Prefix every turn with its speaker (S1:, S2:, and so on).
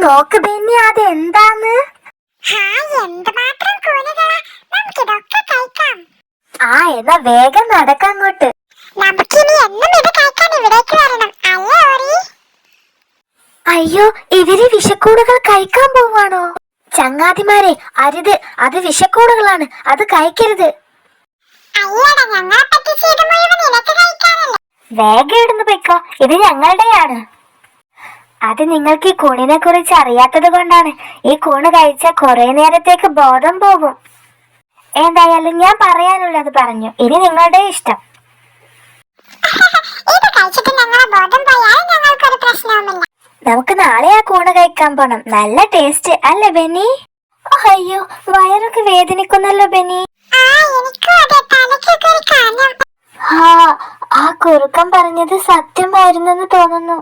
S1: നോക്ക് ബെന്നി, അതെന്താന്ന്? എന്നാ വേഗം നടക്കങ്ങോട്ട്. അയ്യോ, ഇവര് വിഷക്കൂടുകൾ കഴിക്കാൻ പോവാണോ? ചങ്ങാതിമാരെ, അരുത്, അത് വിഷക്കൂടുകളാണ്, അത് കഴിക്കരുത്. വേഗം ഇടുന്നു പൊയ്ക്കോ, ഇത് ഞങ്ങളുടെയാണ്. അത് നിങ്ങൾക്ക് ഈ കൂണിനെ കുറിച്ച് അറിയാത്തത് കൊണ്ടാണ്. ഈ കൂണ് കഴിച്ചാൽ കുറെ നേരത്തേക്ക് ബോധം പോകും. എന്തായാലും ഞാൻ പറയാനുള്ളത് പറഞ്ഞു, ഇനി നിങ്ങളുടെ ഇഷ്ടം. നമുക്ക് നാളെ ആ കൂണ് കഴിക്കാൻ പോണം. നല്ല ടേസ്റ്റ് അല്ലേ ബെന്നി? അയ്യോ, വയറൊക്കെ വേദനിക്കുന്നല്ലോ ബെന്നി. ആ കുറുക്കൻ പറഞ്ഞത് സത്യമായിരുന്നെന്ന് തോന്നുന്നു.